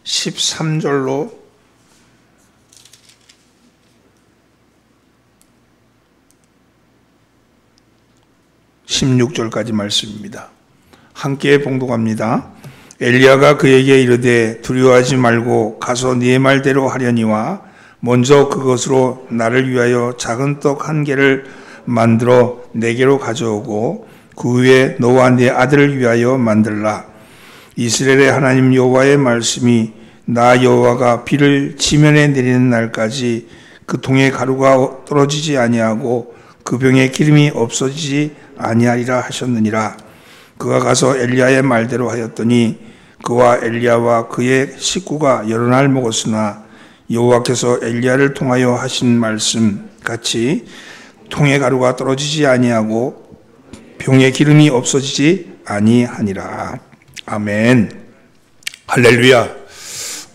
13절로 16절까지 말씀입니다. 함께 봉독합니다. 엘리야가 그에게 이르되 두려워하지 말고 가서 네 말대로 하려니와 먼저 그것으로 나를 위하여 작은 떡 한 개를 만들어 내게로 가져오고 그 후에 너와 네 아들을 위하여 만들라. 이스라엘의 하나님 여호와의 말씀이 나 여호와가 비를 지면에 내리는 날까지 그 통에 가루가 떨어지지 아니하고 그 병에 기름이 없어지지 아니하리라 하셨느니라. 그가 가서 엘리야의 말대로 하였더니 그와 엘리야와 그의 식구가 여러 날 먹었으나 여호와께서 엘리야를 통하여 하신 말씀 같이 통에 가루가 떨어지지 아니하고 병에 기름이 없어지지 아니하니라. 아멘. 할렐루야.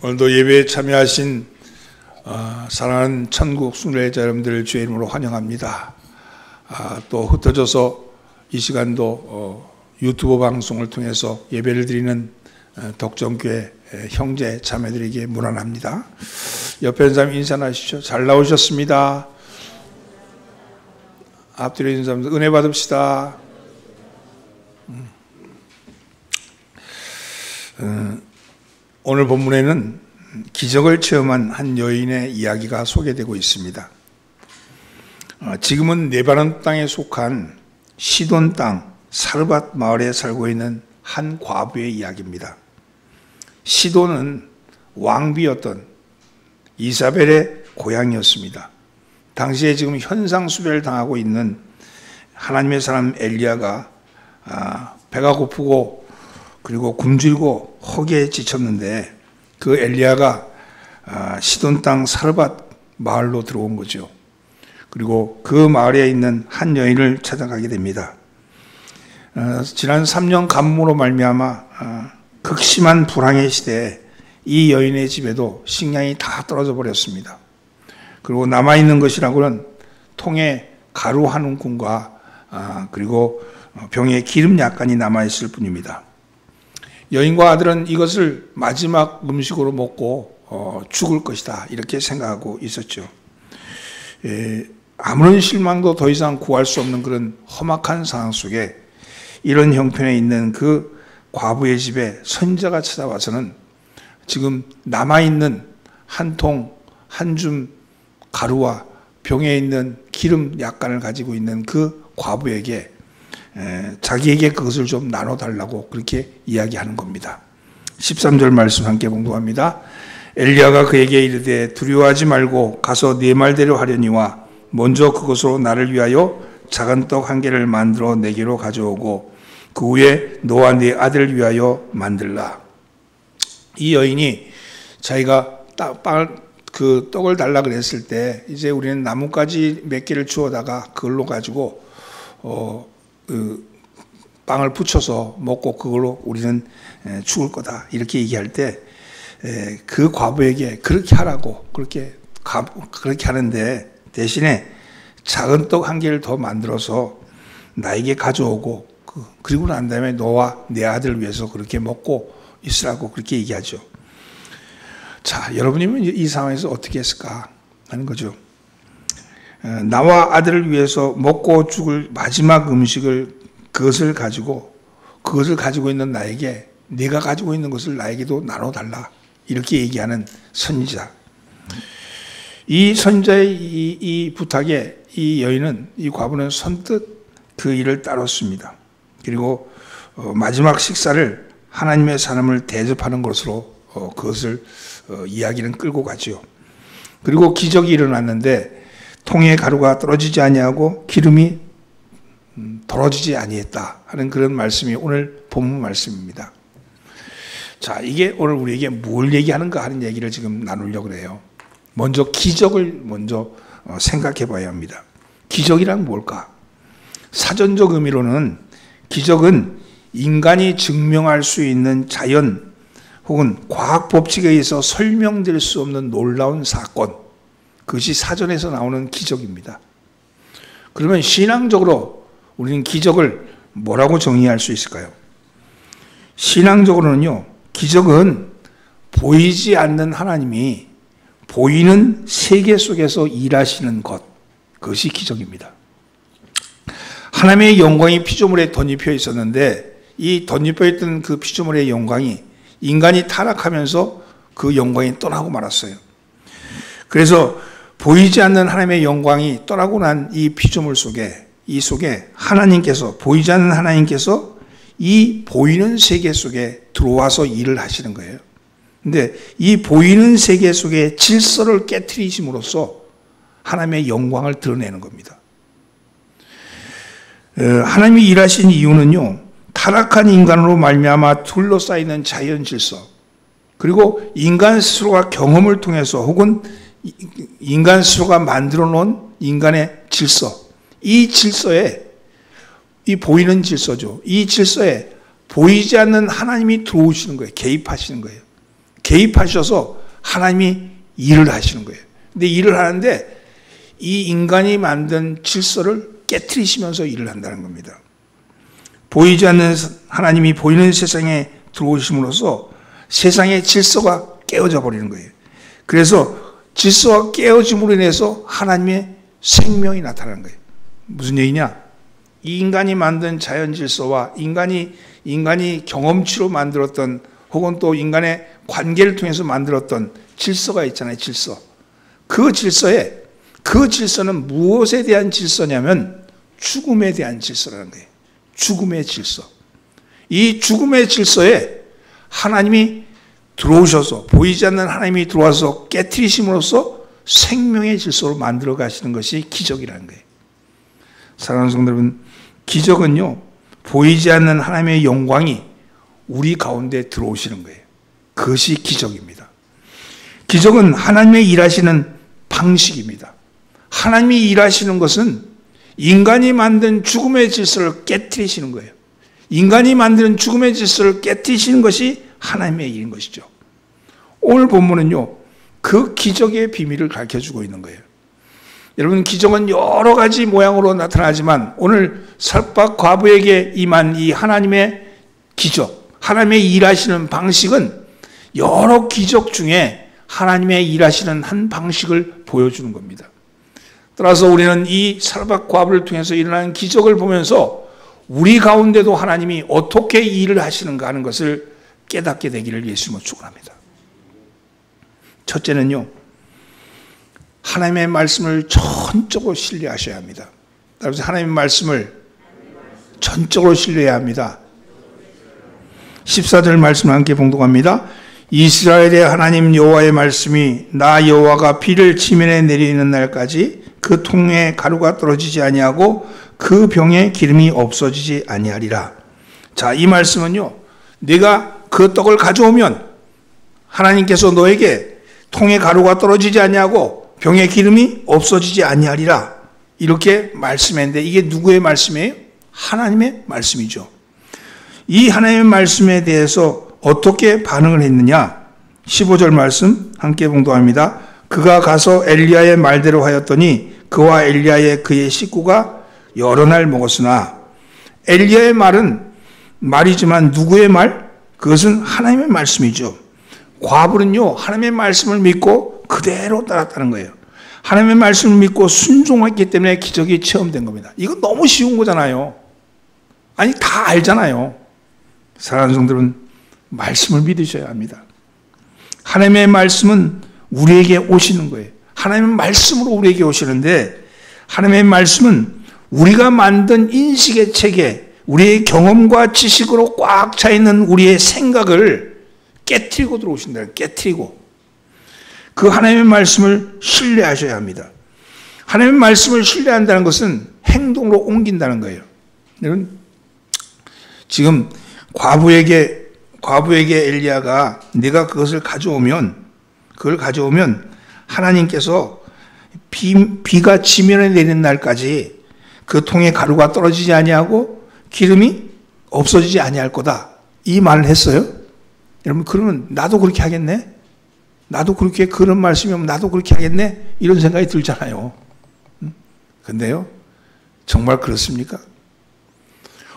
오늘도 예배에 참여하신 사랑하는 천국 순례자 여러분들을 주의 이름으로 환영합니다. 또 흩어져서 이 시간도 유튜브 방송을 통해서 예배를 드리는 덕정교회 형제 자매들에게 문안합니다. 옆에 있는 사람 인사하시죠. 잘 나오셨습니다. 앞뒤로 있는 사람들 은혜 받읍시다. 오늘 본문에는 기적을 체험한 한 여인의 이야기가 소개되고 있습니다. 지금은 레바논 땅에 속한 시돈 땅 사르밧 마을에 살고 있는 한 과부의 이야기입니다. 시돈은 왕비였던 이사벨의 고향이었습니다. 당시에 지금 현상수배를 당하고 있는 하나님의 사람 엘리야가 배가 고프고 그리고 굶주리고 허기에 지쳤는데 그 엘리야가 시돈 땅 사르밧 마을로 들어온 거죠. 그리고 그 마을에 있는 한 여인을 찾아가게 됩니다. 지난 3년 가뭄으로 말미암아 극심한 불황의 시대에 이 여인의 집에도 식량이 다 떨어져 버렸습니다. 그리고 남아있는 것이라고는 통에 가루 한 움큼과 그리고 병에 기름 약간이 남아있을 뿐입니다. 여인과 아들은 이것을 마지막 음식으로 먹고 죽을 것이다 이렇게 생각하고 있었죠. 아무런 실망도 더 이상 구할 수 없는 그런 험악한 상황 속에 이런 형편에 있는 그 과부의 집에 선지자가 찾아와서는 지금 남아있는 한 통, 한 줌 가루와 병에 있는 기름 약간을 가지고 있는 그 과부에게 자기에게 그것을 좀 나눠달라고 그렇게 이야기하는 겁니다. 13절 말씀 함께 봉독합니다. 엘리야가 그에게 이르되 두려워하지 말고 가서 네 말대로 하려니와 먼저 그것으로 나를 위하여 작은 떡 한 개를 만들어 내게로 가져오고 그 후에 너와 네 아들을 위하여 만들라. 이 여인이 자기가 그 떡을 달라 그랬을 때 이제 우리는 나뭇가지 몇 개를 주워다가 그걸로 가지고 그 빵을 부쳐서 먹고 그걸로 우리는 죽을 거다 이렇게 얘기할 때 그 과부에게 그렇게 하라고 그렇게 하는데 대신에 작은 떡 한 개를 더 만들어서 나에게 가져오고 그리고 난 다음에 너와 내 아들을 위해서 그렇게 먹고 있으라고 그렇게 얘기하죠. 자, 여러분이면 이 상황에서 어떻게 했을까 하는 거죠. 나와 아들을 위해서 먹고 죽을 마지막 음식을 그것을 가지고 있는 나에게 네가 가지고 있는 것을 나에게도 나눠달라 이렇게 얘기하는 선지자. 이 선지자의 이 부탁에 이 여인은 이 과부는 선뜻 그 일을 따랐습니다. 그리고 마지막 식사를 하나님의 사람을 대접하는 것으로 그것을 이야기는 끌고 가죠. 그리고 기적이 일어났는데 통에 가루가 떨어지지 아니하고 기름이 덜어지지 아니했다 하는 그런 말씀이 오늘 본문 말씀입니다. 자, 이게 오늘 우리에게 뭘 얘기하는가 하는 얘기를 지금 나누려고 해요. 먼저 기적을 먼저 생각해 봐야 합니다. 기적이란 뭘까? 사전적 의미로는 기적은 인간이 증명할 수 있는 자연 혹은 과학 법칙에 의해서 설명될 수 없는 놀라운 사건, 그것이 사전에서 나오는 기적입니다. 그러면 신앙적으로 우리는 기적을 뭐라고 정의할 수 있을까요? 신앙적으로는요, 기적은 보이지 않는 하나님이 보이는 세계 속에서 일하시는 것, 그것이 기적입니다. 하나님의 영광이 피조물에 덧입혀 있었는데 이 덧입혀 있던 그 피조물의 영광이 인간이 타락하면서 그 영광이 떠나고 말았어요. 그래서 보이지 않는 하나님의 영광이 떠나고 난 이 피조물 속에 하나님께서, 보이지 않는 하나님께서 이 보이는 세계 속에 들어와서 일을 하시는 거예요. 근데 이 보이는 세계 속의 질서를 깨트리심으로써 하나님의 영광을 드러내는 겁니다. 하나님이 일하신 이유는요, 타락한 인간으로 말미암아 둘러싸이는 자연 질서, 그리고 인간 스스로가 경험을 통해서 혹은 인간 스스로가 만들어 놓은 인간의 질서, 이 질서에, 이 보이는 질서죠. 이 질서에 보이지 않는 하나님이 들어오시는 거예요. 개입하시는 거예요. 개입하셔서 하나님이 일을 하시는 거예요. 근데 일을 하는데 이 인간이 만든 질서를 깨트리시면서 일을 한다는 겁니다. 보이지 않는 하나님이 보이는 세상에 들어오심으로써 세상의 질서가 깨어져 버리는 거예요. 그래서 질서가 깨어짐으로 인해서 하나님의 생명이 나타나는 거예요. 무슨 얘기냐? 이 인간이 만든 자연 질서와 인간이 경험치로 만들었던 혹은 또 인간의 관계를 통해서 만들었던 질서가 있잖아요. 질서. 그 질서는 무엇에 대한 질서냐면 죽음에 대한 질서라는 거예요. 죽음의 질서. 이 죽음의 질서에 하나님이 들어오셔서, 보이지 않는 하나님이 들어와서 깨트리심으로써 생명의 질서로 만들어 가시는 것이 기적이라는 거예요. 사랑하는 성도 여러분, 기적은요, 보이지 않는 하나님의 영광이 우리 가운데 들어오시는 거예요. 그것이 기적입니다. 기적은 하나님의 일하시는 방식입니다. 하나님이 일하시는 것은 인간이 만든 죽음의 질서를 깨트리시는 거예요. 인간이 만드는 죽음의 질서를 깨트리시는 것이 하나님의 일인 것이죠. 오늘 본문은요, 그 기적의 비밀을 가르쳐주고 있는 거예요. 여러분, 기적은 여러 가지 모양으로 나타나지만 오늘 sarpha 과부에게 임한 이 하나님의 기적, 하나님의 일하시는 방식은 여러 기적 중에 하나님의 일하시는 한 방식을 보여주는 겁니다. 따라서 우리는 이 sarpha 과부를 통해서 일어나는 기적을 보면서 우리 가운데도 하나님이 어떻게 일을 하시는가 하는 것을 깨닫게 되기를 예수님으로 축원합니다. 첫째는요, 하나님의 말씀을 전적으로 신뢰하셔야 합니다. 따라서 하나님의 말씀을 전적으로 신뢰해야 합니다. 14절 말씀을 함께 봉독합니다. 이스라엘의 하나님 여호와의 말씀이 나 여호와가 비를 지면에 내리는 날까지 그 통에 가루가 떨어지지 아니하고 그 병에 기름이 없어지지 아니하리라. 자, 이 말씀은요, 네가 그 떡을 가져오면 하나님께서 너에게 통에 가루가 떨어지지 아니하고 병에 기름이 없어지지 아니하리라, 이렇게 말씀했는데 이게 누구의 말씀이에요? 하나님의 말씀이죠. 이 하나님의 말씀에 대해서 어떻게 반응을 했느냐? 15절 말씀 함께 봉독합니다. 그가 가서 엘리야의 말대로 하였더니 그와 엘리야의 그의 식구가 여러 날 먹었으나, 엘리야의 말은 말이지만 누구의 말? 그것은 하나님의 말씀이죠. 과부는요, 하나님의 말씀을 믿고 그대로 따랐다는 거예요. 하나님의 말씀을 믿고 순종했기 때문에 기적이 체험된 겁니다. 이거 너무 쉬운 거잖아요. 아니, 다 알잖아요. 사랑하는 성도들은 말씀을 믿으셔야 합니다. 하나님의 말씀은 우리에게 오시는 거예요. 하나님의 말씀으로 우리에게 오시는데, 하나님의 말씀은 우리가 만든 인식의 체계, 우리의 경험과 지식으로 꽉 차 있는 우리의 생각을 깨트리고 들어오신다. 깨트리고. 그 하나님의 말씀을 신뢰하셔야 합니다. 하나님의 말씀을 신뢰한다는 것은 행동으로 옮긴다는 거예요. 여러분, 지금 과부에게 엘리야가 네가 그것을 가져오면 하나님께서 비가 지면에 내리는 날까지 그 통에 가루가 떨어지지 아니하고 기름이 없어지지 아니할 거다, 이 말을 했어요. 여러분, 그러면 나도 그렇게 하겠네? 나도 그렇게, 그런 말씀이면 나도 그렇게 하겠네? 이런 생각이 들잖아요. 근데요, 정말 그렇습니까?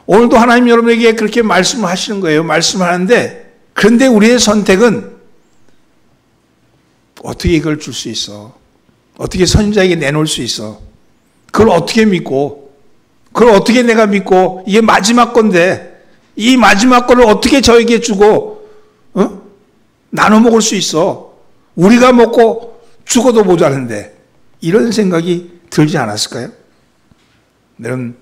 오늘도 하나님 여러분에게 그렇게 말씀을 하시는 거예요. 말씀을 하는데, 그런데 우리의 선택은 어떻게 이걸 줄 수 있어? 어떻게 선지자에게 내놓을 수 있어? 그걸 어떻게 믿고, 그걸 어떻게 내가 믿고, 이게 마지막 건데, 이 마지막 거를 어떻게 저에게 주고, 나눠 먹을 수 있어? 우리가 먹고 죽어도 모자란데, 이런 생각이 들지 않았을까요? 여러분,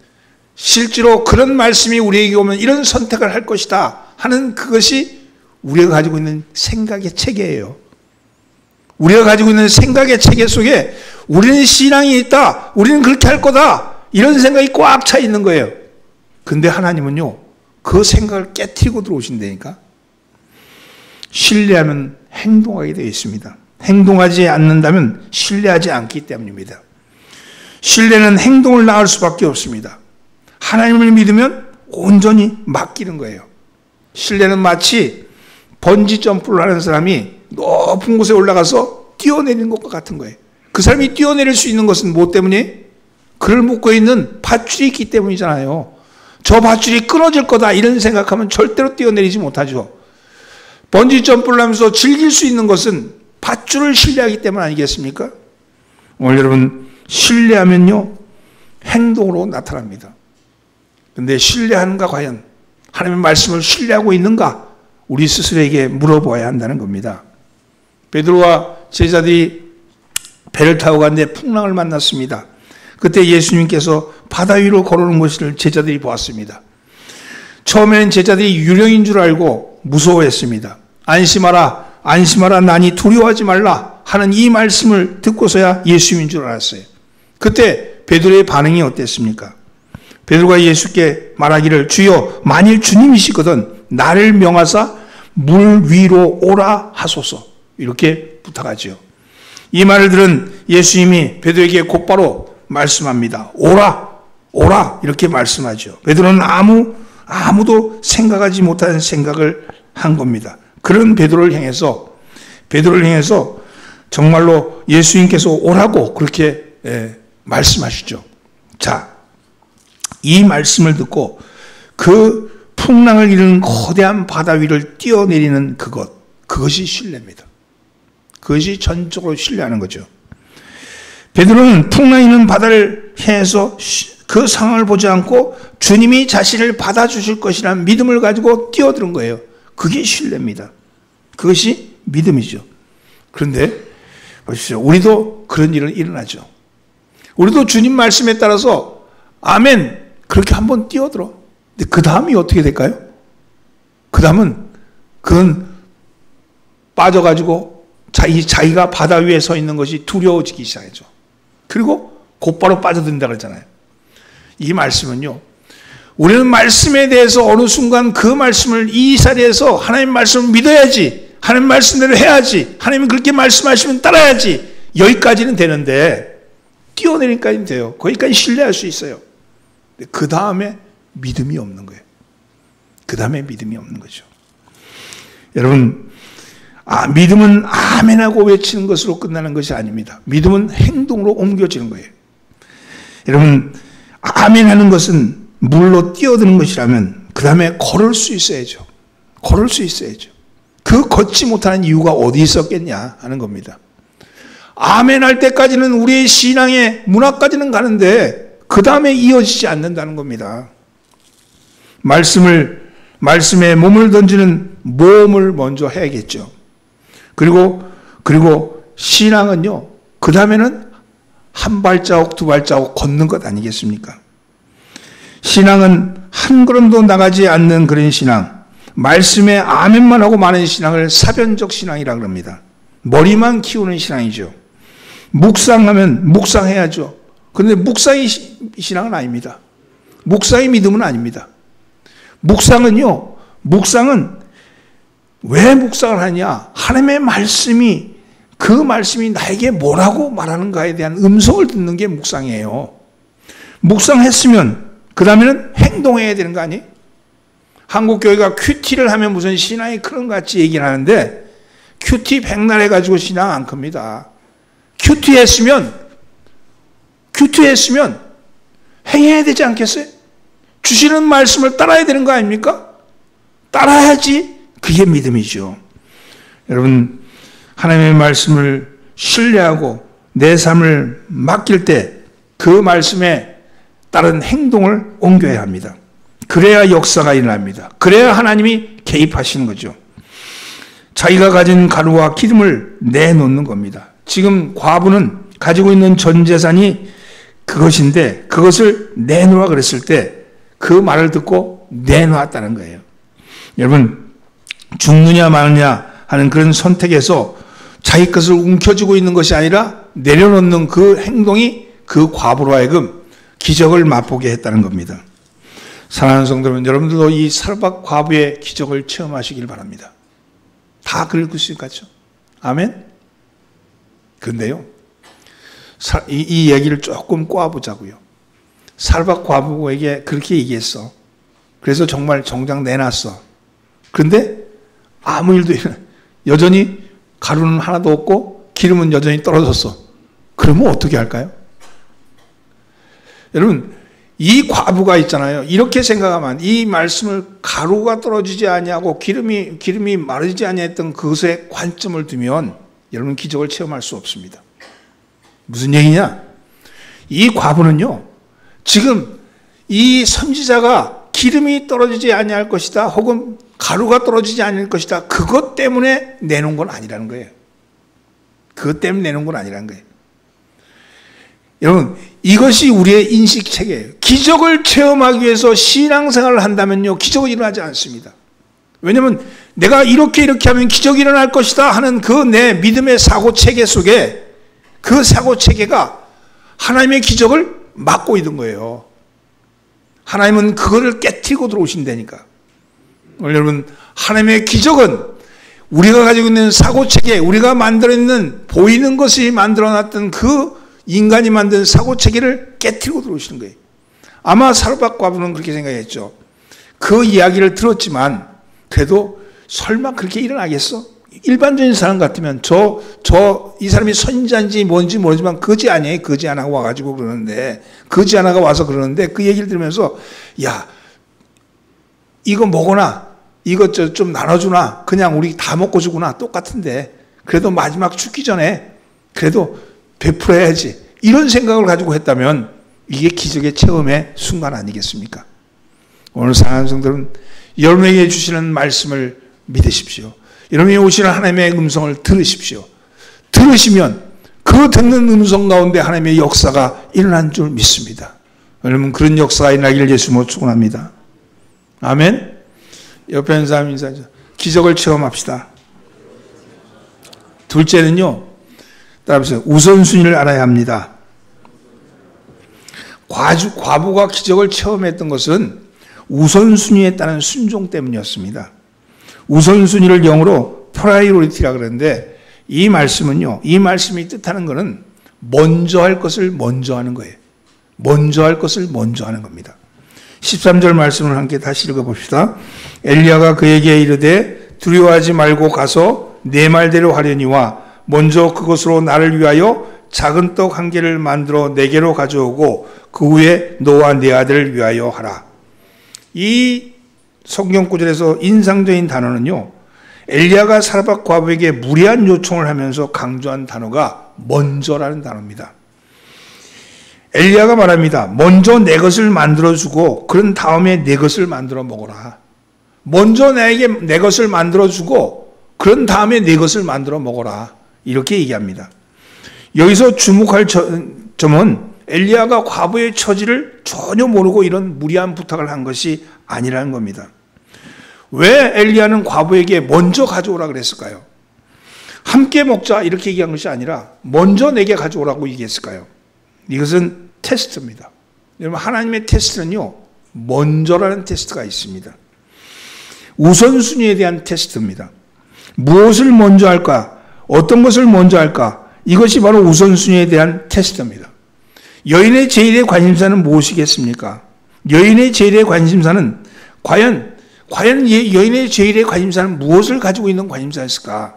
실제로 그런 말씀이 우리에게 오면 이런 선택을 할 것이다 하는 그것이 우리가 가지고 있는 생각의 체계예요. 우리가 가지고 있는 생각의 체계 속에 우리는 신앙이 있다, 우리는 그렇게 할 거다, 이런 생각이 꽉 차 있는 거예요. 근데 하나님은요, 그 생각을 깨트리고 들어오신다니까. 신뢰하면 행동하게 되어 있습니다. 행동하지 않는다면 신뢰하지 않기 때문입니다. 신뢰는 행동을 낳을 수밖에 없습니다. 하나님을 믿으면 온전히 맡기는 거예요. 신뢰는 마치 번지 점프를 하는 사람이 높은 곳에 올라가서 뛰어내리는 것과 같은 거예요. 그 사람이 뛰어내릴 수 있는 것은 무엇 때문에? 그를 묶고 있는 밧줄이 있기 때문이잖아요. 저 밧줄이 끊어질 거다 이런 생각하면 절대로 뛰어내리지 못하죠. 번지 점프를 하면서 즐길 수 있는 것은 밧줄을 신뢰하기 때문 아니겠습니까? 오늘 여러분, 신뢰하면요, 행동으로 나타납니다. 근데 신뢰하는가, 과연 하나님의 말씀을 신뢰하고 있는가, 우리 스스로에게 물어보아야 한다는 겁니다. 베드로와 제자들이 배를 타고 갔는데 풍랑을 만났습니다. 그때 예수님께서 바다 위로 걸어오는 것을 제자들이 보았습니다. 처음에는 제자들이 유령인 줄 알고 무서워했습니다. 안심하라, 안심하라, 나니 두려워하지 말라 하는 이 말씀을 듣고서야 예수님인 줄 알았어요. 그때 베드로의 반응이 어땠습니까? 베드로가 예수께 말하기를, 주여, 만일 주님이시거든 나를 명하사 물 위로 오라 하소서, 이렇게 부탁하죠. 이 말을 들은 예수님이 베드로에게 곧바로 말씀합니다. 오라, 오라, 이렇게 말씀하죠. 베드로는 아무도 생각하지 못한 생각을 한 겁니다. 그런 베드로를 향해서 정말로 예수님께서 오라고 그렇게 말씀하시죠. 자, 이 말씀을 듣고 그 풍랑을 이루는 거대한 바다 위를 뛰어내리는 그것이 신뢰입니다. 그것이 전적으로 신뢰하는 거죠. 베드로는 풍랑이 있는 바다를 향해서 그 상황을 보지 않고 주님이 자신을 받아주실 것이라는 믿음을 가지고 뛰어드는 거예요. 그게 신뢰입니다. 그것이 믿음이죠. 그런데 보십시오. 우리도 그런 일은 일어나죠. 우리도 주님 말씀에 따라서 아멘, 그렇게 한번 뛰어들어. 근데 그 다음이 어떻게 될까요? 그 다음은 그건 빠져가지고 자기가 바다 위에 서 있는 것이 두려워지기 시작하죠. 그리고 곧바로 빠져든다 그러잖아요. 이 말씀은요, 우리는 말씀에 대해서 어느 순간 그 말씀을 이 자리에서 하나님 말씀을 믿어야지, 하나님 말씀대로 해야지, 하나님이 그렇게 말씀하시면 따라야지, 여기까지는 되는데 뛰어내리기까지는 돼요. 거기까지 신뢰할 수 있어요. 그 다음에 믿음이 없는 거예요. 그 다음에 믿음이 없는 거죠. 여러분, 믿음은 아멘하고 외치는 것으로 끝나는 것이 아닙니다. 믿음은 행동으로 옮겨지는 거예요. 여러분, 아멘하는 것은 물로 뛰어드는 것이라면 그 다음에 걸을 수 있어야죠. 걸을 수 있어야죠. 그 걷지 못하는 이유가 어디 있었겠냐 하는 겁니다. 아멘할 때까지는 우리의 신앙의 문화까지는 가는데 그 다음에 이어지지 않는다는 겁니다. 말씀에 몸을 던지는 모험을 먼저 해야겠죠. 그리고 신앙은요, 그 다음에는 한 발자국 두 발자국 걷는 것 아니겠습니까? 신앙은 한 걸음도 나가지 않는 그런 신앙, 말씀에 아멘만 하고 마는 신앙을 사변적 신앙이라고 합니다. 머리만 키우는 신앙이죠. 묵상하면 묵상해야죠. 그런데 묵상이 신앙은 아닙니다. 묵상이 믿음은 아닙니다. 묵상은 왜 묵상을 하냐? 하나님의 말씀이, 그 말씀이 나에게 뭐라고 말하는가에 대한 음성을 듣는 게 묵상이에요. 묵상했으면 그 다음에는 행동해야 되는 거 아니에요? 한국교회가 큐티를 하면 무슨 신앙이 그런 것 같이 얘기를 하는데, 큐티 백날 해가지고 신앙 안 큽니다. 큐티했으면 행해야 되지 않겠어요? 주시는 말씀을 따라야 되는 거 아닙니까? 따라야지 그게 믿음이죠. 여러분, 하나님의 말씀을 신뢰하고 내 삶을 맡길 때 그 말씀에 따른 행동을 옮겨야 합니다. 그래야 역사가 일어납니다. 그래야 하나님이 개입하시는 거죠. 자기가 가진 가루와 기름을 내놓는 겁니다. 지금 과부는 가지고 있는 전 재산이 그것인데 그것을 내놓으라 그랬을 때 그 말을 듣고 내놓았다는 거예요. 여러분, 죽느냐 마느냐 하는 그런 선택에서 자기 것을 움켜쥐고 있는 것이 아니라 내려놓는 그 행동이 그 과부로 하여금 기적을 맛보게 했다는 겁니다. 사랑하는 성도 여러분, 여러분들도 이 사르밧 과부의 기적을 체험하시길 바랍니다. 다 그럴 수 있겠죠? 아멘? 근데요, 이 얘기를 조금 꼬아보자고요. 사르밧 과부에게 그렇게 얘기했어. 그래서 정말 정작 내놨어. 그런데 아무 일도 여전히 가루는 하나도 없고 기름은 여전히 떨어졌어. 그러면 어떻게 할까요? 여러분, 이 과부가 있잖아요. 이렇게 생각하면 이 말씀을 가루가 떨어지지 아니하고 기름이 마르지 아니했던 그것에 관점을 두면 여러분 기적을 체험할 수 없습니다. 무슨 얘기냐? 이 과부는요, 지금 이 선지자가 기름이 떨어지지 아니할 것이다, 혹은 가루가 떨어지지 않을 것이다, 그것 때문에 내놓은 건 아니라는 거예요. 그것 때문에 내놓은 건 아니라는 거예요. 여러분, 이것이 우리의 인식체계예요. 기적을 체험하기 위해서 신앙생활을 한다면요, 기적은 일어나지 않습니다. 왜냐하면 내가 이렇게 하면 기적이 일어날 것이다 하는 그 내 믿음의 사고체계 속에 그 사고체계가 하나님의 기적을 막고 있는 거예요. 하나님은 그거를 깨트리고 들어오신다니까. 여러분, 하나님의 기적은 우리가 가지고 있는 사고체계, 우리가 만들어 있는 보이는 것이 만들어놨던 그 인간이 만든 사고체계를 깨트리고 들어오시는 거예요. 아마 사르밧 과부는 그렇게 생각했죠. 그 이야기를 들었지만 그래도 설마 그렇게 일어나겠어? 일반적인 사람 같으면 이 사람이 선지자인지 뭔지 모르지만 거지 아니에요. 거지 하나가 와가지고 그러는데, 거지 하나가 와서 그러는데 그 얘기를 들으면서, 야, 이거 먹거나 이것 좀 나눠주나, 그냥 우리 다 먹고 주구나, 똑같은데 그래도 마지막 죽기 전에 그래도 베풀어야지, 이런 생각을 가지고 했다면 이게 기적의 체험의 순간 아니겠습니까? 오늘 사랑하는 성도는 여러분에게 주시는 말씀을 믿으십시오. 여러분이 오시는 하나님의 음성을 들으십시오. 들으시면 그 듣는 음성 가운데 하나님의 역사가 일어난 줄 믿습니다. 여러분, 그런 역사가 일어나기를 예수님으로 축원합니다. 아멘. 옆에 있는 사람 인사하죠. 기적을 체험합시다. 둘째는요, 따라하세요. 우선순위를 알아야 합니다. 과부가 기적을 체험했던 것은 우선순위에 따른 순종 때문이었습니다. 우선순위를 영어로 프라이오리티라 그러는데, 이 말씀은요, 이 말씀이 뜻하는 것은 먼저 할 것을 먼저 하는 거예요. 먼저 할 것을 먼저 하는 겁니다. 13절 말씀을 함께 다시 읽어봅시다. 엘리야가 그에게 이르되 두려워하지 말고 가서 내 말대로 하려니와 먼저 그것으로 나를 위하여 작은 떡 한 개를 만들어 내게로 가져오고 그 후에 너와 네 아들을 위하여 하라. 이 성경 구절에서 인상적인 단어는요, 엘리야가 사르밧 과부에게 무리한 요청을 하면서 강조한 단어가 먼저라는 단어입니다. 엘리야가 말합니다. 먼저 내 것을 만들어주고 그런 다음에 내 것을 만들어 먹어라. 먼저 내게 내 것을 만들어주고 그런 다음에 내 것을 만들어 먹어라. 이렇게 얘기합니다. 여기서 주목할 점은 엘리야가 과부의 처지를 전혀 모르고 이런 무리한 부탁을 한 것이 아니라는 겁니다. 왜 엘리야는 과부에게 먼저 가져오라 그랬을까요? 함께 먹자 이렇게 얘기한 것이 아니라 먼저 내게 가져오라고 얘기했을까요? 이것은 테스트입니다. 여러분, 하나님의 테스트는요, 먼저라는 테스트가 있습니다. 우선순위에 대한 테스트입니다. 무엇을 먼저 할까? 어떤 것을 먼저 할까? 이것이 바로 우선순위에 대한 테스트입니다. 여인의 제일의 관심사는 무엇이겠습니까? 여인의 제일의 관심사는 과연 여인의 제일의 관심사는 무엇을 가지고 있는 관심사였을까?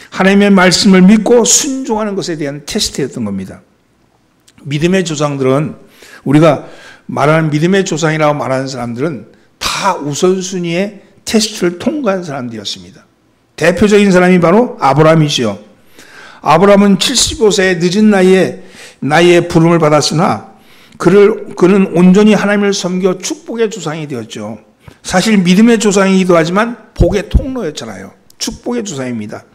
하나님의 말씀을 믿고 순종하는 것에 대한 테스트였던 겁니다. 믿음의 조상들은, 우리가 말하는 믿음의 조상이라고 말하는 사람들은 다 우선순위의 테스트를 통과한 사람들이었습니다. 대표적인 사람이 바로 아브라함이시요. 아브라함은 75세의 늦은 나이에 부름을 받았으나 그는 온전히 하나님을 섬겨 축복의 조상이 되었죠. 사실 믿음의 조상이기도 하지만 복의 통로였잖아요. 축복의 조상입니다.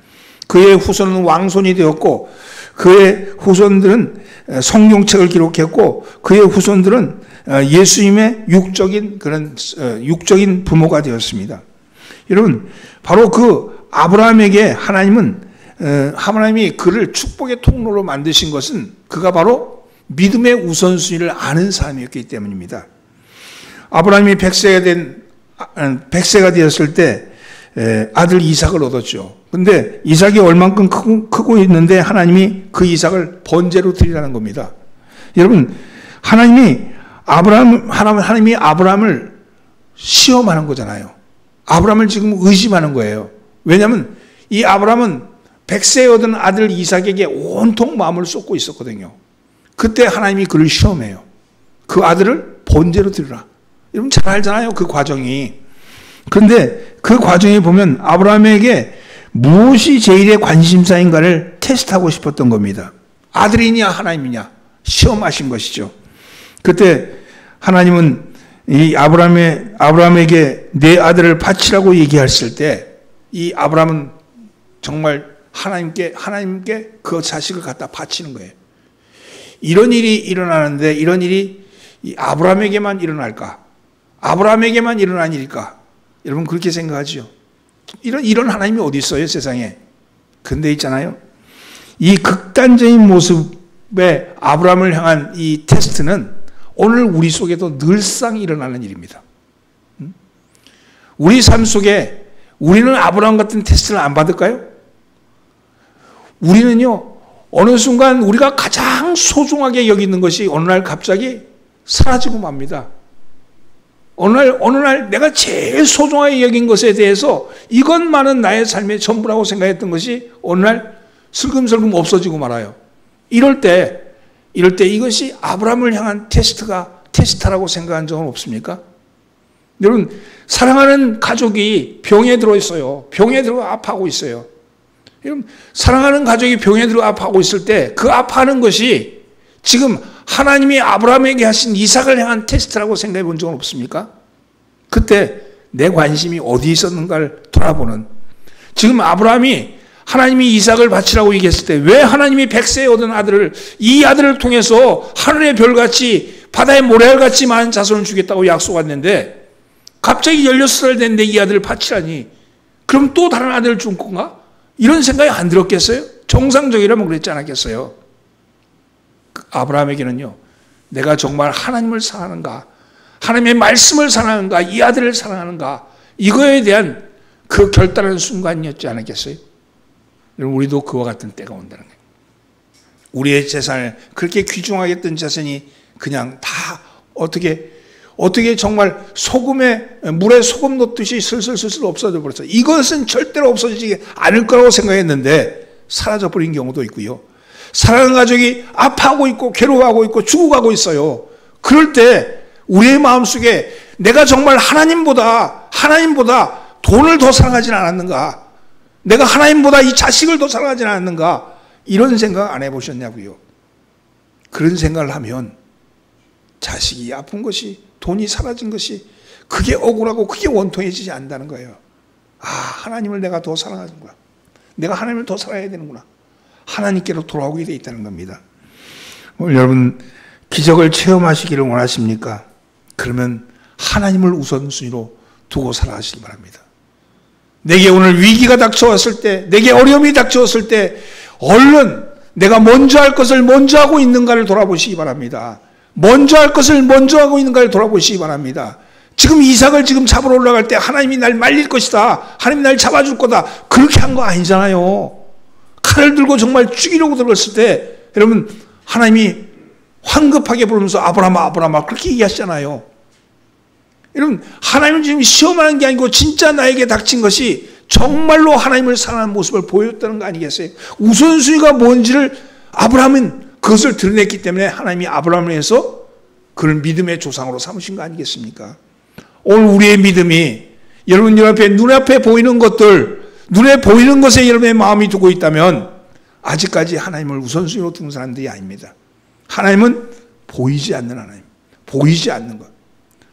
그의 후손은 왕손이 되었고 그의 후손들은 성경책을 기록했고 그의 후손들은 예수님의 육적인 부모가 되었습니다. 여러분, 바로 그 아브라함에게 하나님이 그를 축복의 통로로 만드신 것은 그가 바로 믿음의 우선순위를 아는 사람이었기 때문입니다. 아브라함이 100세가 되었을 때 아들 이삭을 얻었죠. 근데 이삭이 얼만큼 크고 있는데 하나님이 그 이삭을 번제로 드리라는 겁니다. 여러분, 하나님이 아브라함을 시험하는 거잖아요. 아브라함을 지금 의심하는 거예요. 왜냐하면 이 아브라함은 100세에 얻은 아들 이삭에게 온통 마음을 쏟고 있었거든요. 그때 하나님이 그를 시험해요. 그 아들을 번제로 드리라. 여러분 잘 알잖아요, 그 과정이. 그런데 그 과정에 보면 아브라함에게 무엇이 제일의 관심사인가를 테스트하고 싶었던 겁니다. 아들이냐 하나님이냐 시험하신 것이죠. 그때 하나님은 이 아브라함에게 내 아들을 바치라고 얘기했을 때 이 아브라함은 정말 하나님께 그 자식을 갖다 바치는 거예요. 이런 일이 일어나는데 이런 일이 이 아브라함에게만 일어날까? 아브라함에게만 일어난 일일까? 여러분 그렇게 생각하죠. 이런 하나님이 어디 있어요, 세상에? 근데 있잖아요. 이 극단적인 모습의 아브라함을 향한 이 테스트는 오늘 우리 속에도 늘상 일어나는 일입니다. 우리 삶 속에 우리는 아브라함 같은 테스트를 안 받을까요? 우리는요, 어느 순간 우리가 가장 소중하게 여기는 것이 어느 날 갑자기 사라지고 맙니다. 어느 날 내가 제일 소중하게 여긴 것에 대해서 이것만은 나의 삶의 전부라고 생각했던 것이 어느 날 슬금슬금 없어지고 말아요. 이럴 때 이것이 아브라함을 향한 테스트라고 생각한 적은 없습니까? 여러분, 사랑하는 가족이 병에 들어 있어요. 병에 들어 아파하고 있어요. 여러분, 사랑하는 가족이 병에 들어 아파하고 있을 때 그 아파하는 것이 지금 하나님이 아브라함에게 하신 이삭을 향한 테스트라고 생각해 본 적은 없습니까? 그때 내 관심이 어디 있었는가를 돌아보는, 지금 아브라함이 하나님이 이삭을 바치라고 얘기했을 때 왜 하나님이 100세에 얻은 아들을, 이 아들을 통해서 하늘의 별같이 바다의 모래알같이 많은 자손을 주겠다고 약속했는데 갑자기 16살 됐는데 이 아들을 바치라니, 그럼 또 다른 아들을 준 건가? 이런 생각이 안 들었겠어요? 정상적이라면 그랬지 않았겠어요? 아브라함에게는요, 내가 정말 하나님을 사랑하는가, 하나님의 말씀을 사랑하는가, 이 아들을 사랑하는가, 이거에 대한 그 결단하는 순간이었지 않았겠어요? 우리도 그와 같은 때가 온다는 거예요. 우리의 재산을 그렇게 귀중하게 했던 재산이 그냥 다 어떻게 정말 물에 소금 넣듯이 슬슬 없어져 버렸어요. 이것은 절대로 없어지지 않을 거라고 생각했는데 사라져 버린 경우도 있고요. 사랑하는 가족이 아파하고 있고 괴로워하고 있고 죽어가고 있어요. 그럴 때 우리의 마음속에 내가 정말 하나님보다 돈을 더 사랑하지는 않았는가? 내가 하나님보다 이 자식을 더 사랑하지는 않았는가? 이런 생각 안 해보셨냐고요. 그런 생각을 하면 자식이 아픈 것이, 돈이 사라진 것이 그게 억울하고 그게 원통해지지 않는다는 거예요. 아, 하나님을 내가 더 사랑하는구나. 내가 하나님을 더 사랑해야 되는구나. 하나님께로 돌아오게 돼 있다는 겁니다. 오늘 여러분 기적을 체험하시기를 원하십니까? 그러면 하나님을 우선순위로 두고 살아가시기 바랍니다. 내게 오늘 위기가 닥쳐왔을 때, 내게 어려움이 닥쳐왔을 때 얼른 내가 먼저 할 것을 먼저 하고 있는가를 돌아보시기 바랍니다. 먼저 할 것을 먼저 하고 있는가를 돌아보시기 바랍니다. 지금 이삭을 잡으러 올라갈 때 하나님이 날 말릴 것이다, 하나님이 날 잡아줄 거다, 그렇게 한 거 아니잖아요. 칼을 들고 정말 죽이려고 들었을 때 여러분 하나님이 황급하게 부르면서 아브라함아 그렇게 얘기하시잖아요. 여러분 하나님은 지금 시험하는 게 아니고 진짜 나에게 닥친 것이 정말로 하나님을 사랑하는 모습을 보였다는 거 아니겠어요? 우선순위가 뭔지를 아브라함은 그것을 드러냈기 때문에 하나님이 아브라함을 해서 그를 믿음의 조상으로 삼으신 거 아니겠습니까? 오늘 우리의 믿음이 여러분 눈앞에 보이는 것들, 눈에 보이는 것에 여러분의 마음이 두고 있다면 아직까지 하나님을 우선순위로 두는 사람들이 아닙니다. 하나님은 보이지 않는 하나님, 보이지 않는 것,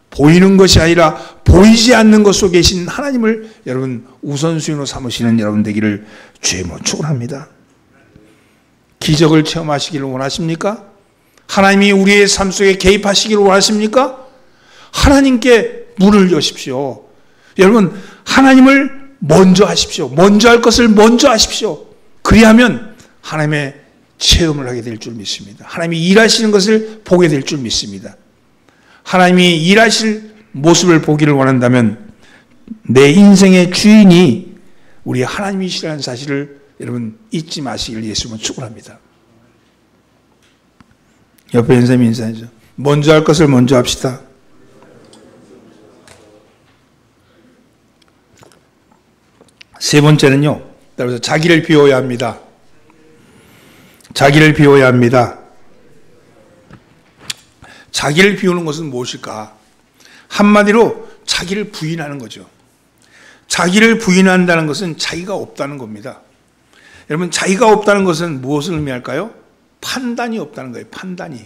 보이는 것이 아니라 보이지 않는 것 속에 계신 하나님을 여러분 우선순위로 삼으시는 여러분 되기를 주의 이름으로 축원합니다. 기적을 체험하시기를 원하십니까? 하나님이 우리의 삶 속에 개입하시기를 원하십니까? 하나님께 문을 여십시오. 여러분 하나님을 먼저 하십시오. 먼저 할 것을 먼저 하십시오. 그리하면 하나님의 체험을 하게 될 줄 믿습니다. 하나님이 일하시는 것을 보게 될 줄 믿습니다. 하나님이 일하실 모습을 보기를 원한다면 내 인생의 주인이 우리 하나님이시라는 사실을 여러분 잊지 마시길 예수님은 축원합니다. 옆에 있는 사람이 인사하죠. 먼저 할 것을 먼저 합시다. 세 번째는요, 따라서 자기를 비워야 합니다. 자기를 비워야 합니다. 자기를 비우는 것은 무엇일까? 한마디로 자기를 부인하는 거죠. 자기를 부인한다는 것은 자기가 없다는 겁니다. 여러분 자기가 없다는 것은 무엇을 의미할까요? 판단이 없다는 거예요. 판단이.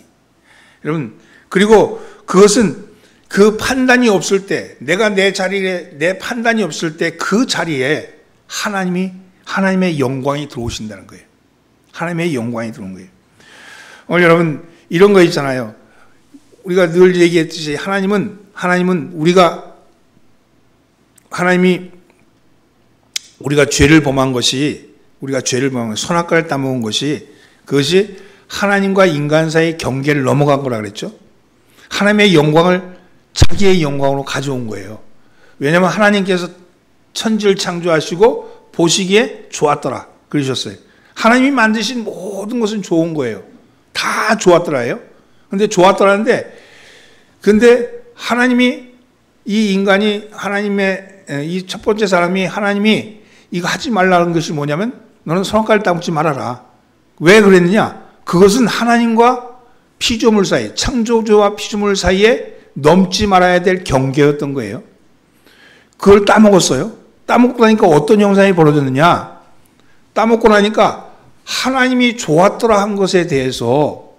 여러분 그리고 그것은 그 판단이 없을 때, 내가 내 자리에 내 판단이 없을 때 그 자리에 하나님의 영광이 들어오신다는 거예요. 하나님의 영광이 들어오는 거예요. 오늘 여러분 이런 거 있잖아요. 우리가 늘 얘기했듯이 하나님이 우리가 죄를 범한 것이, 선악과를 따먹은 것이, 그것이 하나님과 인간 사이의 경계를 넘어간 거라 그랬죠. 하나님의 영광을 자기의 영광으로 가져온 거예요. 왜냐하면 하나님께서 천지를 창조하시고 보시기에 좋았더라 그러셨어요. 하나님이 만드신 모든 것은 좋은 거예요. 다 좋았더라예요. 근데 좋았더라는데, 근데 하나님이 이 첫 번째 사람이 하나님이 이거 하지 말라는 것이 뭐냐면 너는 선악과를 따먹지 말아라. 왜 그랬느냐? 그것은 하나님과 피조물 사이, 창조주와 피조물 사이에 넘지 말아야 될 경계였던 거예요. 그걸 따먹었어요. 따먹고 나니까 어떤 현상이 벌어졌느냐? 따먹고 나니까 하나님이 좋았더라 한 것에 대해서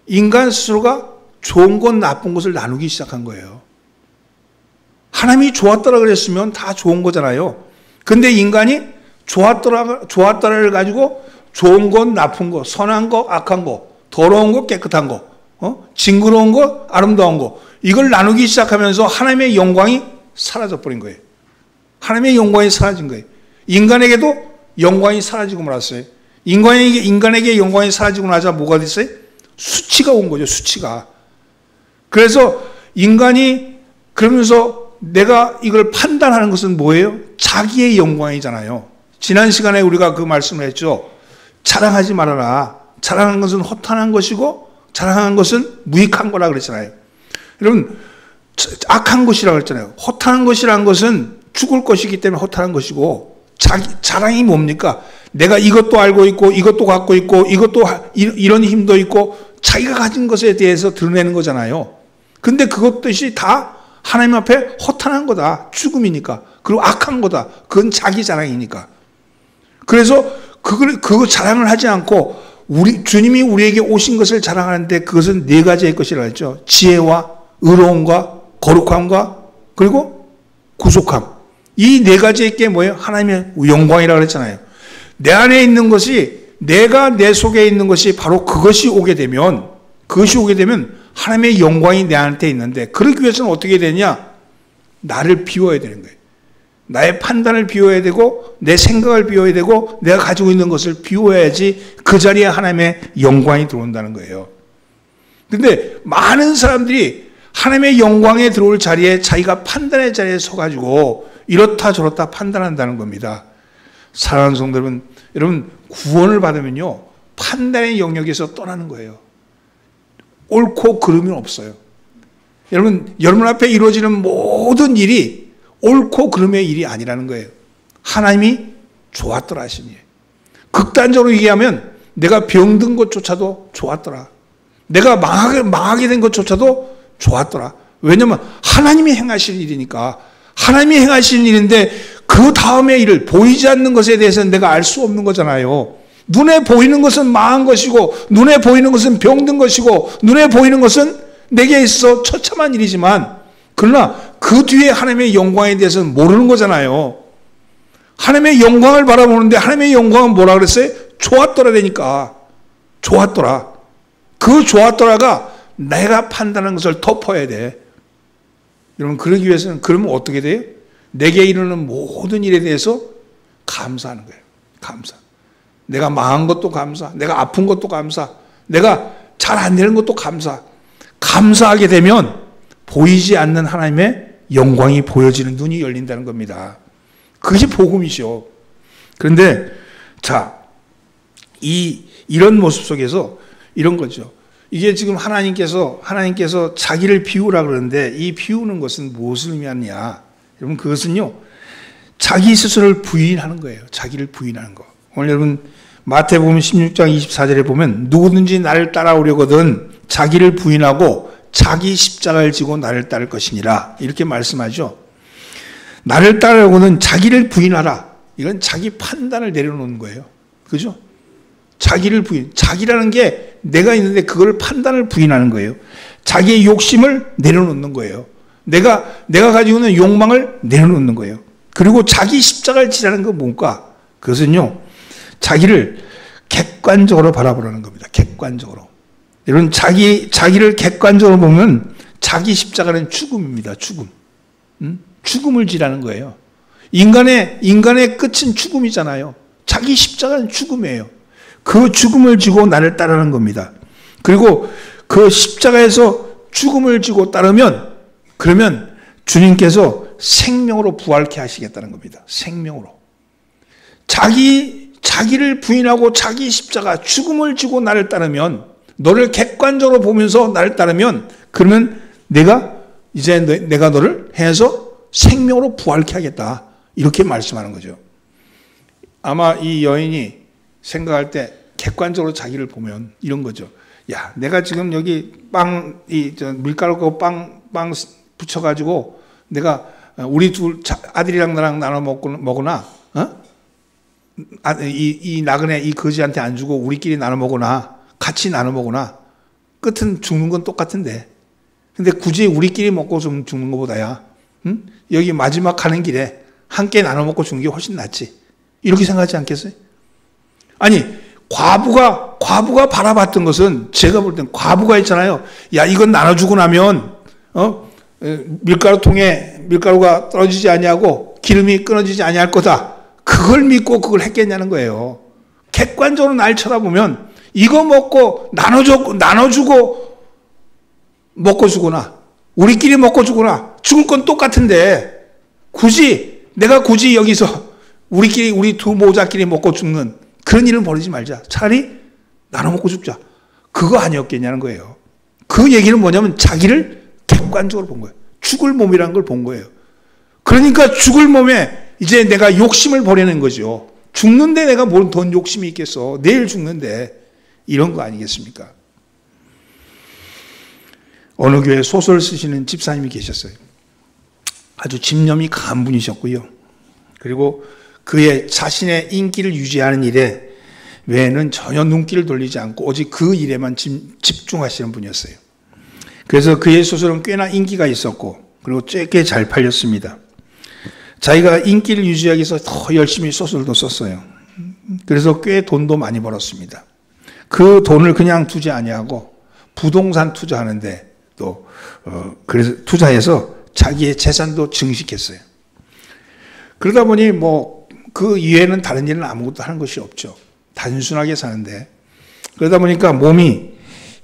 인간 스스로가 좋은 것 나쁜 것을 나누기 시작한 거예요. 하나님이 좋았더라 그랬으면 다 좋은 거잖아요. 근데 인간이 좋았더라를 가지고 좋은 것 나쁜 것, 선한 것 악한 것, 더러운 것 깨끗한 것, 징그러운 것 아름다운 것, 이걸 나누기 시작하면서 하나님의 영광이 사라져 버린 거예요. 하나님의 영광이 사라진 거예요. 인간에게도 영광이 사라지고 말았어요. 인간에게 영광이 사라지고 나자 뭐가 됐어요? 수치가 온 거죠. 수치가. 그래서 인간이 그러면서 내가 이걸 판단하는 것은 뭐예요? 자기의 영광이잖아요. 지난 시간에 우리가 그 말씀을 했죠. 자랑하지 말아라. 자랑하는 것은 허탄한 것이고 자랑하는 것은 무익한 거라 그랬잖아요. 여러분 악한 것이라고 그랬잖아요. 허탄한 것이라는 것은 죽을 것이기 때문에 허탄한 것이고, 자랑이 뭡니까? 내가 이것도 알고 있고 이것도 갖고 있고 이것도 이런 힘도 있고 자기가 가진 것에 대해서 드러내는 거잖아요. 근데 그것들이 다 하나님 앞에 허탄한 거다. 죽음이니까. 그리고 악한 거다. 그건 자기 자랑이니까. 그래서 그거 자랑을 하지 않고 주님이 우리에게 오신 것을 자랑하는데 그것은 네 가지의 것이라고 했죠. 지혜와 의로움과 거룩함과 그리고 구속함. 이 네 가지의 게 뭐예요? 하나님의 영광이라고 그랬잖아요. 내 안에 있는 것이, 내가 내 속에 있는 것이 바로 그것이 오게 되면 하나님의 영광이 내 안에 있는데, 그러기 위해서는 어떻게 되냐? 나를 비워야 되는 거예요. 나의 판단을 비워야 되고 내 생각을 비워야 되고 내가 가지고 있는 것을 비워야지 그 자리에 하나님의 영광이 들어온다는 거예요. 그런데 많은 사람들이 하나님의 영광에 들어올 자리에 자기가 판단의 자리에 서가지고 이렇다 저렇다 판단한다는 겁니다. 사랑하는 성도 여러분 구원을 받으면요 판단의 영역에서 떠나는 거예요. 옳고 그름이 없어요. 여러분 앞에 이루어지는 모든 일이 옳고 그름의 일이 아니라는 거예요. 하나님이 좋았더라 하시니. 극단적으로 얘기하면 내가 병든 것조차도 좋았더라. 내가 망하게 된 것조차도 좋았더라. 왜냐하면 하나님이 행하실 일이니까. 하나님이 행하실 일인데 그 다음의 일을 보이지 않는 것에 대해서는 내가 알 수 없는 거잖아요. 눈에 보이는 것은 망한 것이고, 눈에 보이는 것은 병든 것이고, 눈에 보이는 것은 내게 있어 처참한 일이지만, 그러나 그 뒤에 하나님의 영광에 대해서는 모르는 거잖아요. 하나님의 영광을 바라보는데 하나님의 영광은 뭐라 그랬어요? 좋았더라 되니까. 좋았더라. 그 좋았더라가 내가 판단하는 것을 덮어야 돼. 여러분, 그러기 위해서는 그러면 어떻게 돼요? 내게 이르는 모든 일에 대해서 감사하는 거예요. 감사. 내가 망한 것도 감사, 내가 아픈 것도 감사, 내가 잘 안 되는 것도 감사. 감사하게 되면 보이지 않는 하나님의 영광이 보여지는 눈이 열린다는 겁니다. 그것이 복음이죠. 그런데 자, 이런 모습 속에서 이런 거죠. 이게 지금 하나님께서 자기를 비우라 그러는데, 이 비우는 것은 무엇을 의미하느냐? 여러분, 그것은요, 자기 스스로를 부인하는 거예요. 자기를 부인하는 거. 오늘 여러분 마태복음 16장 24절에 보면, 누구든지 나를 따라오려거든 자기를 부인하고 자기 십자가를 지고 나를 따를 것이니라, 이렇게 말씀하죠. 나를 따르려고는 자기를 부인하라. 이건 자기 판단을 내려놓는 거예요. 그죠? 자기를 부인. 자기라는 게 내가 있는데 그걸 판단을 부인하는 거예요. 자기의 욕심을 내려놓는 거예요. 내가 가지고 있는 욕망을 내려놓는 거예요. 그리고 자기 십자가를 지라는 건 뭔가? 그것은요, 자기를 객관적으로 바라보라는 겁니다. 객관적으로. 여러분, 자기를 객관적으로 보면 자기 십자가는 죽음입니다. 죽음. 죽음을 지라는 거예요. 인간의 끝은 죽음이잖아요. 자기 십자가는 죽음이에요. 그 죽음을 지고 나를 따르는 겁니다. 그리고 그 십자가에서 죽음을 지고 따르면, 그러면 주님께서 생명으로 부활케 하시겠다는 겁니다. 생명으로. 자기를 부인하고 자기 십자가, 죽음을 지고 나를 따르면, 너를 객관적으로 보면서 나를 따르면, 그러면 내가 너를 해서 생명으로 부활케 하겠다. 이렇게 말씀하는 거죠. 아마 이 여인이 생각할 때 객관적으로 자기를 보면 이런 거죠. 야, 내가 지금 여기 밀가루 빵 붙여가지고 내가 우리 아들이랑 나랑 나눠 먹으나, 이 나그네 이 거지한테 안 주고 우리끼리 나눠 먹으나, 같이 나눠 먹으나, 끝은 죽는 건 똑같은데, 근데 굳이 우리끼리 먹고 좀 죽는 것보다야, 여기 마지막 가는 길에 함께 나눠 먹고 죽는 게 훨씬 낫지. 이렇게 생각하지 않겠어요? 아니, 과부가 바라봤던 것은, 제가 볼 땐 과부가 있잖아요. 야, 이건 나눠주고 나면 밀가루통에 밀가루가 떨어지지 아니하고 기름이 끊어지지 아니할 거다. 그걸 믿고 그걸 했겠냐는 거예요. 객관적으로 날 쳐다보면 이거 먹고 나눠주고 먹고 죽으나, 우리끼리 먹고 죽으나, 죽을 건 똑같은데 내가 굳이 여기서 우리 두 모자끼리 먹고 죽는 그런 일은 벌이지 말자. 차라리 나눠 먹고 죽자. 그거 아니었겠냐는 거예요. 그 얘기는 뭐냐면 자기를 객관적으로 본 거예요. 죽을 몸이라는 걸 본 거예요. 그러니까 죽을 몸에 이제 내가 욕심을 버리는 거죠. 죽는데 내가 뭔 돈 욕심이 있겠어. 내일 죽는데. 이런 거 아니겠습니까? 어느 교회 소설 쓰시는 집사님이 계셨어요. 아주 집념이 강한 분이셨고요. 그리고 그의 자신의 인기를 유지하는 일에 외에는 전혀 눈길을 돌리지 않고 오직 그 일에만 집중하시는 분이었어요. 그래서 그의 소설은 꽤나 인기가 있었고, 그리고 꽤 잘 팔렸습니다. 자기가 인기를 유지하기 위해서 더 열심히 소설도 썼어요. 그래서 꽤 돈도 많이 벌었습니다. 그 돈을 그냥 투자 아니하고 부동산 투자하는데 또 그래서 투자해서 자기의 재산도 증식했어요. 그러다 보니 그 이외에는 다른 일은 아무것도 하는 것이 없죠. 단순하게 사는데, 그러다 보니까 몸이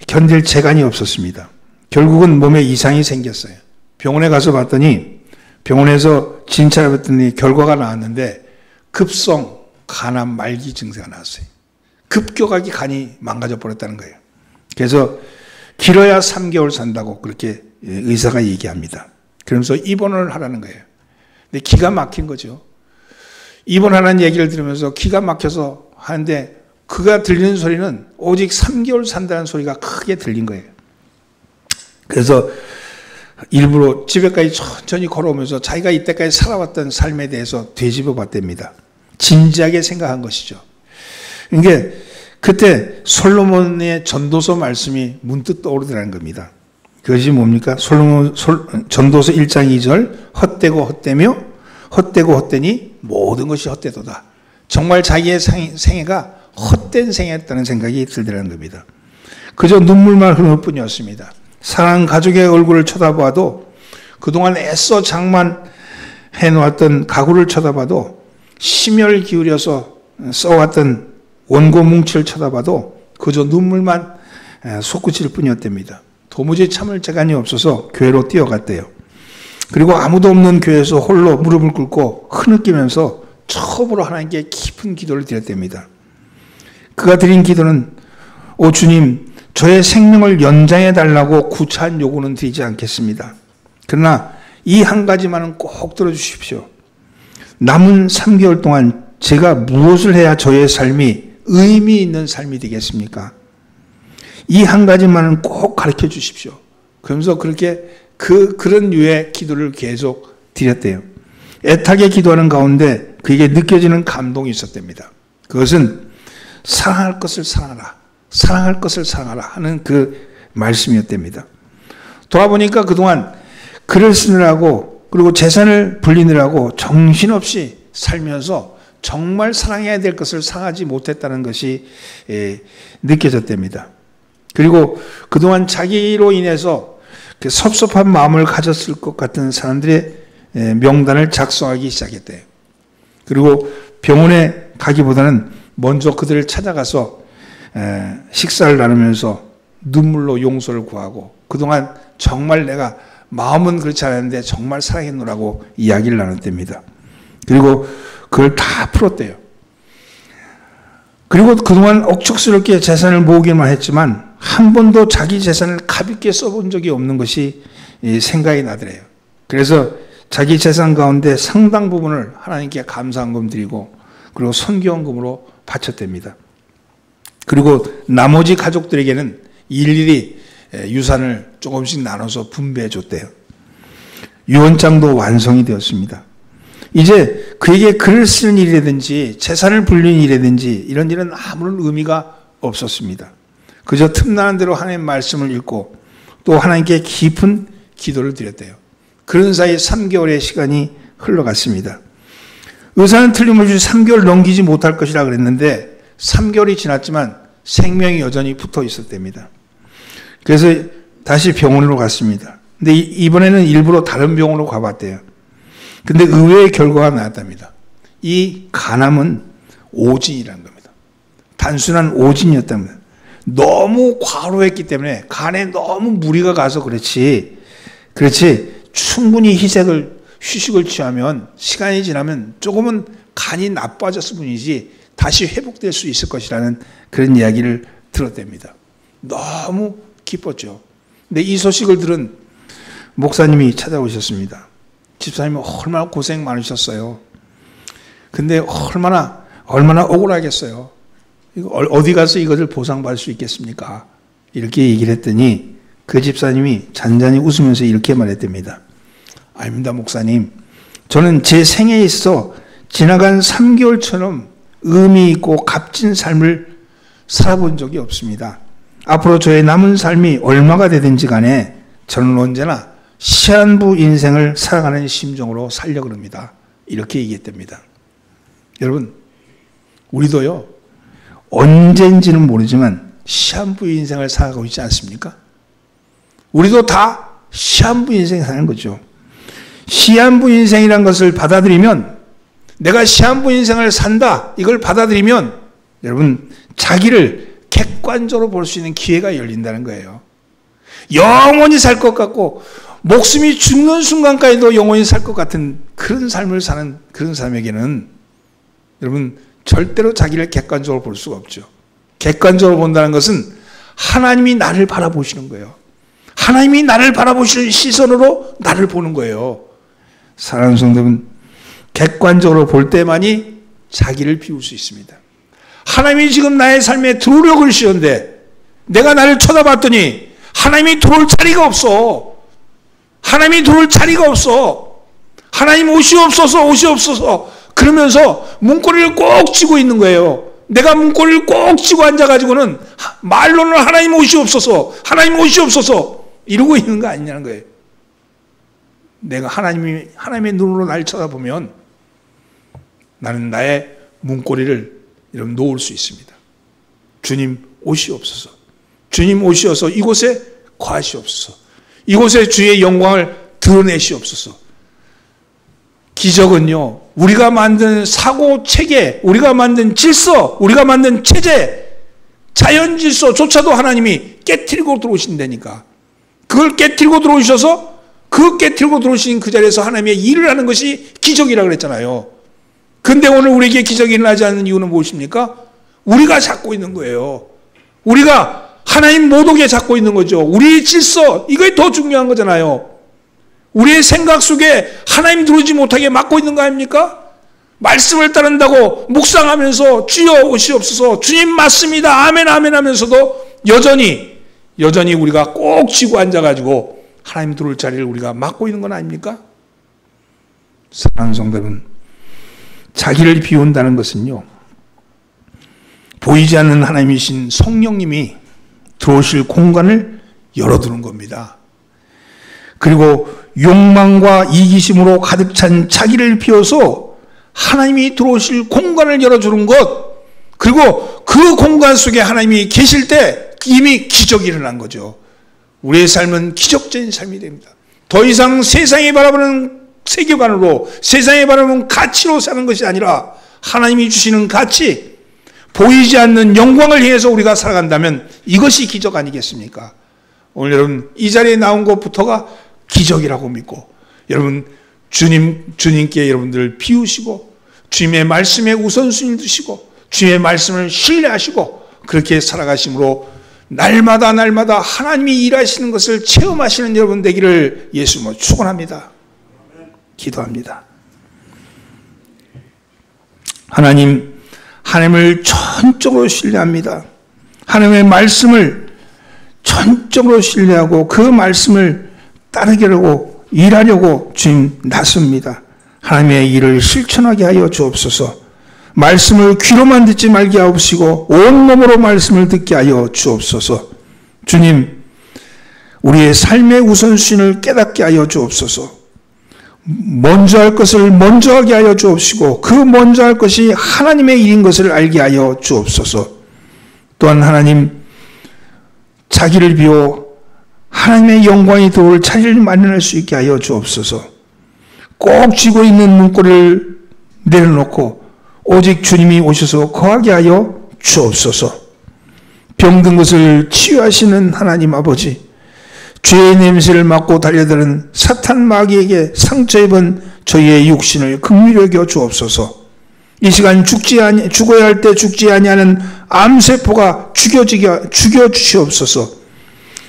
견딜 재간이 없었습니다. 결국은 몸에 이상이 생겼어요. 병원에 가서 봤더니, 병원에서 진찰해 봤더니 결과가 나왔는데 급성 간암 말기 증세가 나왔어요. 급격하게 간이 망가져 버렸다는 거예요. 그래서 길어야 3개월 산다고 그렇게 의사가 얘기합니다. 그러면서 입원을 하라는 거예요. 근데 기가 막힌 거죠. 입원하라는 얘기를 들으면서 기가 막혀서 하는데, 그가 들리는 소리는 오직 3개월 산다는 소리가 크게 들린 거예요. 그래서 일부러 집에까지 천천히 걸어오면서 자기가 이때까지 살아왔던 삶에 대해서 되짚어 봤답니다. 진지하게 생각한 것이죠. 이게 그때 솔로몬의 전도서 말씀이 문득 떠오르더라는 겁니다. 그것이 뭡니까? 전도서 1장 2절 헛되고 헛되며 헛되고 헛되니 모든 것이 헛되도다. 정말 자기의 생애가 헛된 생애였다는 생각이 들더라는 겁니다. 그저 눈물만 흐를 뿐이었습니다. 사랑하는 가족의 얼굴을 쳐다봐도 그동안 애써 장만해 놓았던 가구를 쳐다봐도 심혈 기울여서 써왔던 원고 뭉치를 쳐다봐도 그저 눈물만 솟구칠 뿐이었답니다. 도무지 참을 재간이 없어서 교회로 뛰어갔대요. 그리고 아무도 없는 교회에서 홀로 무릎을 꿇고 흐느끼면서 처음으로 하나님께 깊은 기도를 드렸답니다. 그가 드린 기도는 오 주님, 저의 생명을 연장해 달라고 구차한 요구는 드리지 않겠습니다. 그러나 이 한 가지만은 꼭 들어주십시오. 남은 3개월 동안 제가 무엇을 해야 저의 삶이 의미 있는 삶이 되겠습니까? 이 한 가지만은 꼭 가르쳐 주십시오. 그러면서 그렇게 그런 류의 기도를 계속 드렸대요. 애타게 기도하는 가운데 그에게 느껴지는 감동이 있었답니다. 그것은 사랑할 것을 사랑하라, 사랑할 것을 사랑하라 하는 그 말씀이었답니다. 돌아보니까 그동안 글을 쓰느라고 그리고 재산을 불리느라고 정신없이 살면서 정말 사랑해야 될 것을 사랑하지 못했다는 것이 느껴졌답니다. 그리고 그동안 자기로 인해서 섭섭한 마음을 가졌을 것 같은 사람들의 명단을 작성하기 시작했대요. 그리고 병원에 가기보다는 먼저 그들을 찾아가서 식사를 나누면서 눈물로 용서를 구하고 그동안 정말 내가 마음은 그렇지 않았는데 정말 사랑했노라고 이야기를 나눴답니다. 그리고 그걸 다 풀었대요. 그리고 그동안 억척스럽게 재산을 모으기만 했지만 한 번도 자기 재산을 가볍게 써본 적이 없는 것이 생각이 나더래요. 그래서 자기 재산 가운데 상당 부분을 하나님께 감사헌금 드리고 그리고 선교헌금으로 바쳤답니다. 그리고 나머지 가족들에게는 일일이 유산을 조금씩 나눠서 분배해 줬대요. 유언장도 완성이 되었습니다. 이제 그에게 글을 쓰는 일이라든지 재산을 불리는 일이라든지 이런 일은 아무런 의미가 없었습니다. 그저 틈나는 대로 하나님의 말씀을 읽고 또 하나님께 깊은 기도를 드렸대요. 그런 사이 3개월의 시간이 흘러갔습니다. 의사는 틀림없이 3개월 넘기지 못할 것이라 그랬는데 3개월이 지났지만 생명이 여전히 붙어 있었답니다. 그래서 다시 병원으로 갔습니다. 근데 이번에는 일부러 다른 병원으로 가봤대요. 근데 의외의 결과가 나왔답니다. 이 간암은 오진이라는 겁니다. 단순한 오진이었답니다. 너무 과로했기 때문에 간에 너무 무리가 가서 그렇지 충분히 휴식을 취하면 시간이 지나면 조금은 간이 나빠졌을 뿐이지 다시 회복될 수 있을 것이라는 그런 이야기를 들었답니다. 너무 기뻤죠. 근데 이 소식을 들은 목사님이 찾아오셨습니다. 집사님이 얼마나 고생 많으셨어요. 근데 얼마나 억울하겠어요. 어디 가서 이것을 보상받을 수 있겠습니까? 이렇게 얘기를 했더니 그 집사님이 잔잔히 웃으면서 이렇게 말했답니다. 아닙니다, 목사님. 저는 제 생에 있어 지나간 3개월처럼 의미 있고 값진 삶을 살아본 적이 없습니다. 앞으로 저의 남은 삶이 얼마가 되든지 간에 저는 언제나 시한부 인생을 살아가는 심정으로 살려고 합니다. 이렇게 얘기했답니다. 여러분, 우리도요, 언젠지는 모르지만 시한부 인생을 살아가고 있지 않습니까? 우리도 다 시한부 인생 사는 거죠. 시한부 인생이란 것을 받아들이면 내가 시한부 인생을 산다, 이걸 받아들이면 여러분, 자기를 객관적으로 볼 수 있는 기회가 열린다는 거예요. 영원히 살 것 같고 목숨이 죽는 순간까지도 영원히 살 것 같은 그런 삶을 사는 그런 사람에게는 여러분 절대로 자기를 객관적으로 볼 수가 없죠. 객관적으로 본다는 것은 하나님이 나를 바라보시는 거예요. 하나님이 나를 바라보시는 시선으로 나를 보는 거예요. 사랑하는 성도분, 객관적으로 볼 때만이 자기를 비울 수 있습니다. 하나님이 지금 나의 삶에 들어오려고 그러시는데 내가 나를 쳐다봤더니 하나님이 들어올 자리가 없어. 하나님이 들어올 자리가 없어. 하나님 오시옵소서 오시옵소서 그러면서 문고리를 꼭 쥐고 있는 거예요. 내가 문고리를 꼭 쥐고 앉아가지고는 말로는 하나님 오시옵소서, 하나님 오시옵소서 이러고 있는 거 아니냐는 거예요. 내가 하나님의 눈으로 날 쳐다보면 나는 나의 문고리를 여러분 놓을 수 있습니다. 주님 오시옵소서. 주님 오시어서 이곳에 거하시옵소서. 이곳에 주의 영광을 드러내시옵소서. 기적은요, 우리가 만든 사고 체계, 우리가 만든 질서, 우리가 만든 체제, 자연 질서조차도 하나님이 깨트리고 들어오신다니까. 그걸 깨트리고 들어오셔서 그 깨트리고 들어오신 그 자리에서 하나님의 일을 하는 것이 기적이라고 그랬잖아요. 근데 오늘 우리에게 기적이 일어나지 않는 이유는 무엇입니까? 우리가 잡고 있는 거예요. 우리가 하나님 못 오게 잡고 있는 거죠. 우리의 질서, 이게 더 중요한 거잖아요. 우리의 생각 속에 하나님 들어오지 못하게 막고 있는 거 아닙니까? 말씀을 따른다고 묵상하면서 주여 오시옵소서, 주님 맞습니다, 아멘 아멘 하면서도 여전히 우리가 꼭 쥐고 앉아가지고 하나님 들어올 자리를 우리가 막고 있는 건 아닙니까? 사랑하는 성도 여러분, 자기를 비운다는 것은요, 보이지 않는 하나님이신 성령님이 들어오실 공간을 열어두는 겁니다. 그리고 욕망과 이기심으로 가득 찬 자기를 비워서 하나님이 들어오실 공간을 열어주는 것, 그리고 그 공간 속에 하나님이 계실 때 이미 기적이 일어난 거죠. 우리의 삶은 기적적인 삶이 됩니다. 더 이상 세상이 바라보는 세계관으로, 세상이 바라보는 가치로 사는 것이 아니라 하나님이 주시는 가치, 보이지 않는 영광을 향해서 우리가 살아간다면 이것이 기적 아니겠습니까? 오늘 여러분 이 자리에 나온 것부터가 기적이라고 믿고, 여러분 주님께 여러분들 비우시고 주님의 말씀에 우선순위를 두시고 주님의 말씀을 신뢰하시고 그렇게 살아가심으로 날마다 하나님이 일하시는 것을 체험하시는 여러분 되기를 예수님으로 축원합니다. 기도합니다. 하나님을 전적으로 신뢰합니다. 하나님의 말씀을 전적으로 신뢰하고 그 말씀을 따르려고 일하려고 주님 나섭니다. 하나님의 일을 실천하게 하여 주옵소서. 말씀을 귀로만 듣지 말게 하옵시고 온몸으로 말씀을 듣게 하여 주옵소서. 주님, 우리의 삶의 우선순위를 깨닫게 하여 주옵소서. 먼저 할 것을 먼저 하게 하여 주옵시고 그 먼저 할 것이 하나님의 일인 것을 알게 하여 주옵소서. 또한 하나님, 자기를 비워 하나님의 영광이 들어올 자리를 마련할 수 있게 하여 주옵소서. 꼭 쥐고 있는 문고리를 내려놓고 오직 주님이 오셔서 거하게 하여 주옵소서. 병든 것을 치유하시는 하나님 아버지, 죄의 냄새를 맡고 달려드는 사탄 마귀에게 상처 입은 저희의 육신을 긍휼히 여겨 주옵소서. 이 시간 죽어야 할 때 죽지 아니하는 암세포가 죽여주시옵소서.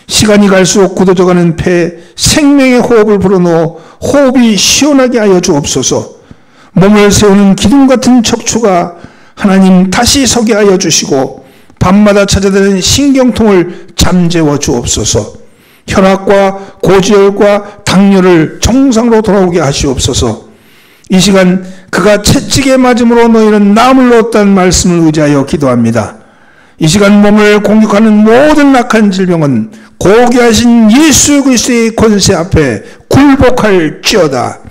시간이 갈수록 굳어져가는 폐에 생명의 호흡을 불어넣어 호흡이 시원하게 하여 주옵소서. 몸을 세우는 기둥 같은 척추가 하나님 다시 서게 하여 주시고 밤마다 찾아드는 신경통을 잠재워 주옵소서. 혈압과 고지혈과 당뇨를 정상으로 돌아오게 하시옵소서. 이 시간 그가 채찍에 맞음으로 너희는 나음을 얻었다는 말씀을 의지하여 기도합니다. 이 시간 몸을 공격하는 모든 악한 질병은 고귀하신 예수 그리스도의 권세 앞에 굴복할지어다.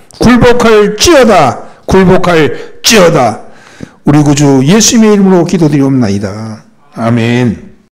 우리 구주 예수님의 이름으로 기도드리옵나이다. 아멘.